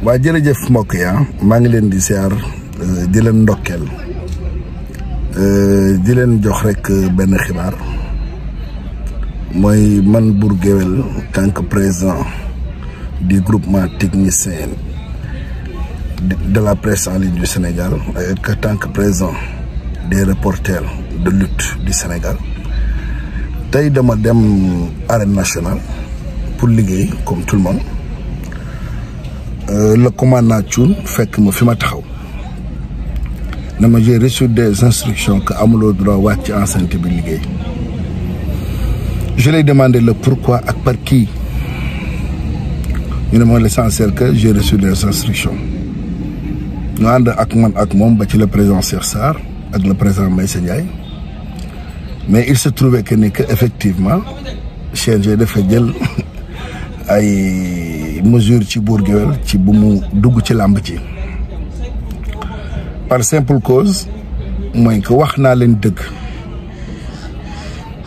waa jërëjëf mbokk ya maa ngi leen di siyaar di leen ndokkeel di leen jox rek benn xibaar mooy man Bour Gueweul tant que président du groupement technicien de la presse en ligne du Sénégal et en tant que président des reporters de lutte du Sénégal tey dama dem arène nationale pour liggéey comme tout le monde. Le commandant Thioune fekk ma fi ma taxaw na ma j'ai reçu des instructions que amuloo droit wàcc enceinte bi liggéey. Je lui ai demandé le pourquoi ak par qui ñu ne ma l'essentiel que j'ai reçu des instructions ñu ànd ak man ak moom ba ci le président Cheikh Sarr ak le président Meïssa Ndiaye mais il se trouvait que ni que effectivement CNG dafa jël ay mesures ci Bour Gueweul ci bu mu dugg ci làmb ci par simple cause mooy que wax naa leen dëgg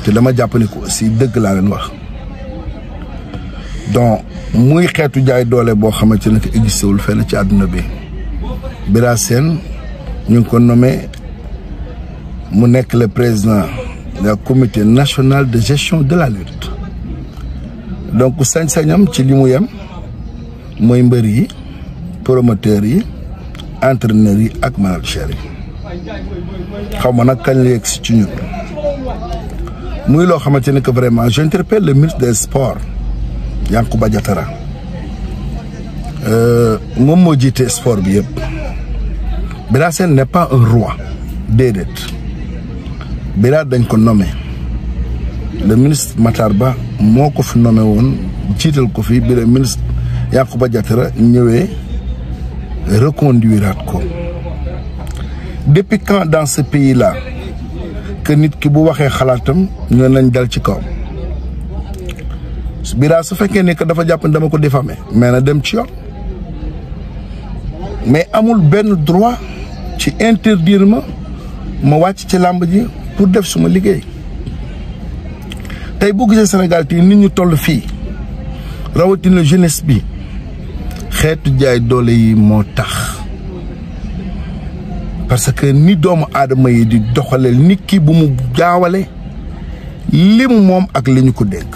te dama jàpp ni ko aussi dëgg laa leen wax donc muy xeetu jaay doole boo xamante ne que existé wul fenn ci àdduna bi Bira Sène ñu ngi ko nommé mu nekk le président du comité national de gestion de la lutte donc sañ-sañam ci li mu yem mooy mbër yi promoteurs yi entraîneurs yi ak managers yi xaw ma nag kañ la yegg si ci ñun muy loo xamante ne que vraiment j'interpelle le ministre des sports Yankhoba Diattara moom moo jiite sport bi yëpp Bira Sène n'est pas un roi déedéet Bira dañ ko nommé le ministre Matar Ba moo ko fi nommé woon jiital ko fi bi le ministre Yankhoba Diattara ñëwee reconduiraat ko depuis quand dans ce pays là que nit ki bu waxee xalaatam ñoo nañ dal ci kaw Bira su fekkee ne que dafa jàpp ne dama ko diffamé mais na dem ci yoon mais amul benn droit ci interdire ma wàcc ci làmb ji pour def suma liggéey tey boo gisee Sénégal ti nit ñu toll fii rawatina jeunesse bi xeetu jaay doole yi moo tax parce que ni doomu aadama yi di doxaleel nit ki bu mu jaawale li mu moom ak li ñu ko dénk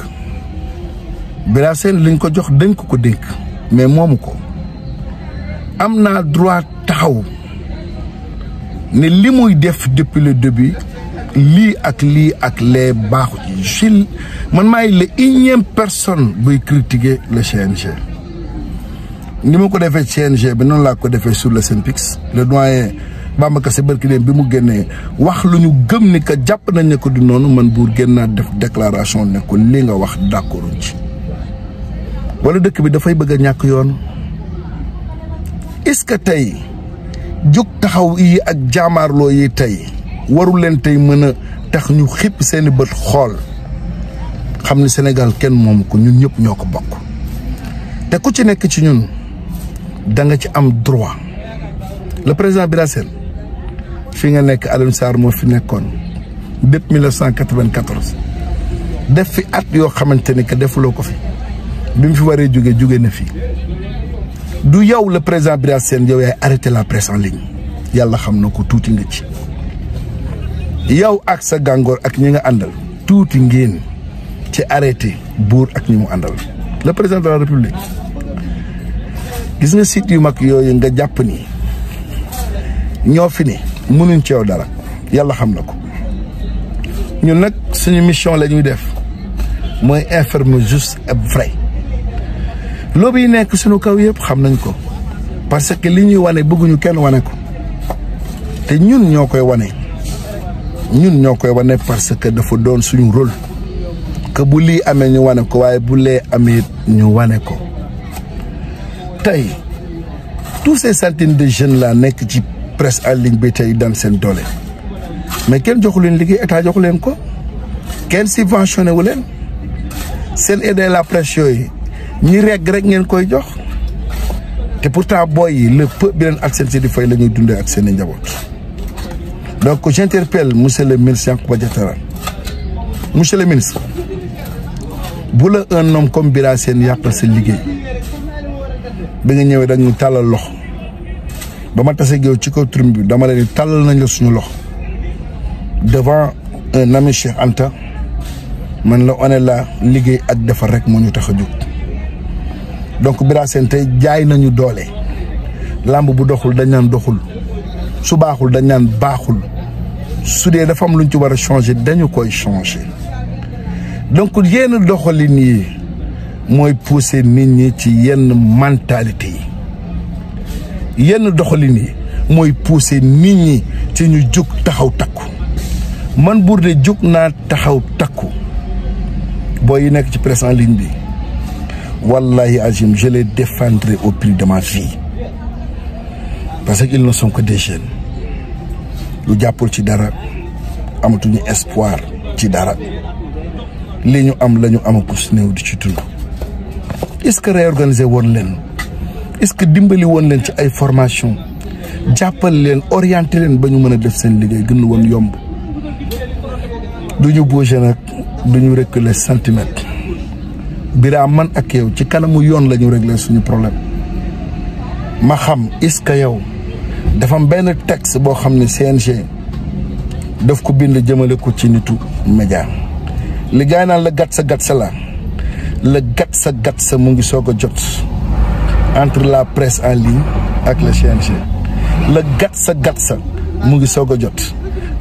Bira Sène liñ ko jox dañ ko dénk mais moomu ko am naa droit taxaw ne li muy def depuis le début lii ak lee baaxu ci man maay la unième personne buy critiquer le CNG ni ma ko defee CNG bi noonu laa ko defee sur le SYNPICS le doyen Bamba Kassé barki dem bi mu génnee wax lu ñu gëm ni que jàpp nañ ne ko du noonu man Bour génnaa def déclaration ne ko li nga wax d'accorduñ ci wala dëkk bi dafay bëgg a ñàkk yoon est-ce que tey jóg taxaw yi ak jaamaarloo yi tey warul leen tey mën a tax ñu xipp seeni bët xool xam ni Sénégal kenn moomu ko ñun ñëpp ñoo ko bokk te ku ci nekk ci ñun da nga ci am droit le président Bira Sène fi nga nekk Alioune Sarr moo fi nekkoon depuis 1994 def fi at yoo xamante ni que defuloo ko fi bi mu fi waree jóge na fi du yow le président Bira Sène yow yaay arrêté la presse en ligne yàlla xam na ko tuuti nga ci yow ak sa gàngoor ak ñi nga àndal tuuti ngeen ci arrêté Bour ak ñi mu àndal le président de la république gis nga site yu mag yooyu nga jàpp ni ñoo fi ni mënuñ ci yow dara yàlla xam na ko ñun nag suñu mission la ñuy def mooy informer juste et vrai loobu yi nekk suñu kaw yëpp xam nañ ko parce que li ñuy wane bëgguñu kenn wane ko te ñun ñoo koy wane parce que dafa doon suñu rôle que bu lii amee ñu wane ko waaye bu lee amee ñu wane ko tey tous ces centaines de jeunes là nekk ci presse en ligne bi tey daan seen doole mais kenn joxu leen liggéey état joxu leen ko kenn subventionné wu leen seen aide la presse yooyu ñi regg rek ngeen koy jox te pourtant booy yi le peu bi leen ak seen si di fay la ñuy dundee ak seen i njaboot donc j'interpelle monsieur le ministre Yankhoba Diattara monsieur le ministre bu la un homme comme Bira Sène yàqal sa liggéey bi nga ñëwee dañu tàllal loxo ba ma tasee géew ci kaw tribune bi dama leen tàllal nañ la suñu loxo devant un ami Cheikh Anta man la on est là liggéey ak defar rek moo ñu tax a jóg. donc Bira Sène tey jaay nañu doole làmb bu doxul dañ naan doxul su baaxul dañ naan baaxul su dee dafa am luñ ci war a changer dañu koy changer donc yenn doxalin yi mooy pousser nit ñi ci yenn mentalité yi yenn doxalin yi mooy pousser nit ñi ci ñu jug taxaw takku man Bour de jug naa taxaw takku booy yi nekk ci presse en ligne bi wallahi azim je les défendrai au prix de ma vie parce qu'ils ne sont que des jeunes lu jàppul ci dara amatuñu espoir ci dara li ñu am la ñu amakus néew di ci tund est-ce que réorganiser woon leen est-ce que dimbali woon leen ci ay formation jàppal leen orienté leen ba ñu mën a def seen liggéey gën woon yomb du ñu bouger nag du ñu reculer centimètre Bira man ak yow ci kanamu yoon la ñu régler suñu problème ma xam est-ce que yow dafa am benn texte boo xam ne CNG daf ko bind jëmale ko ci nitu média li gaay naan la gat sa la gat sa mu ngi soog a jot entre la presse en ligne ak le CNG la gat sa mu ngi soog a jot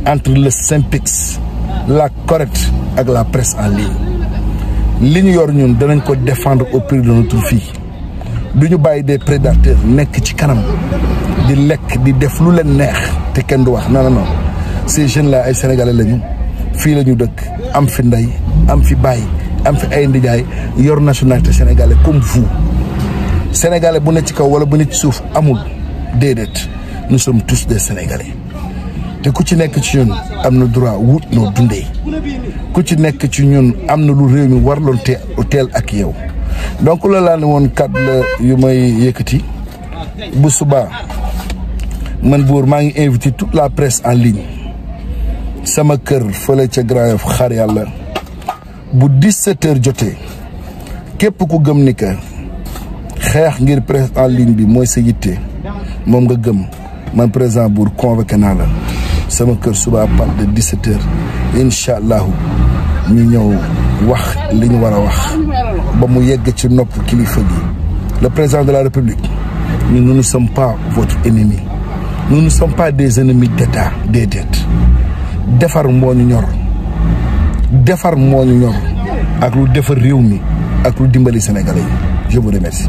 entre le SYNPICS la correcte ak la presse en ligne li ñu yor ñun danañ ko défendre au prix de notre vie du ñu bàyyi des prédateurs nekk ci kanam di lekk di def lu leen neex te kenn du wax non ces jeunes là ay sénégalais lañu fii la ñu dëkk am fi ndey am fi baay am fi ay ndijaay yor nationalité sénégalais comme vous sénégalais bu ne ci kaw wala bu ne ci suuf amul déedéet nous sommes tous des sénégalais te ku ci nekk ci ñun am na droit wut noo dundee ku ci nekk ci ñun am na lu réew mi warloon teel ak yow donc loolu laa ne woon kàddu la yu may yëkkati bu subaa man Bour maa ngi invité toute la presse en ligne sama kër fële ca Grand Yoff xaar yàlla bu 17h jotee képp ku gëm ni que xeex ngir presse en ligne bi mooy sa yitte moom nga gëm man président Bour convoqué naa la sama kër suba à partir de 17h incha allahu ñu ñëw wax li ñu war a wax ba mu yegg ci nopp kilifa gi le président de la République nous ne sommes pas votre ennemi nous ne sommes pas des ennemis d'État déedéet defar moo ñu ñor defar moo ñu ñor ak lu defar réew mi ak lu dimbali Sénégalais yi je vous remercie.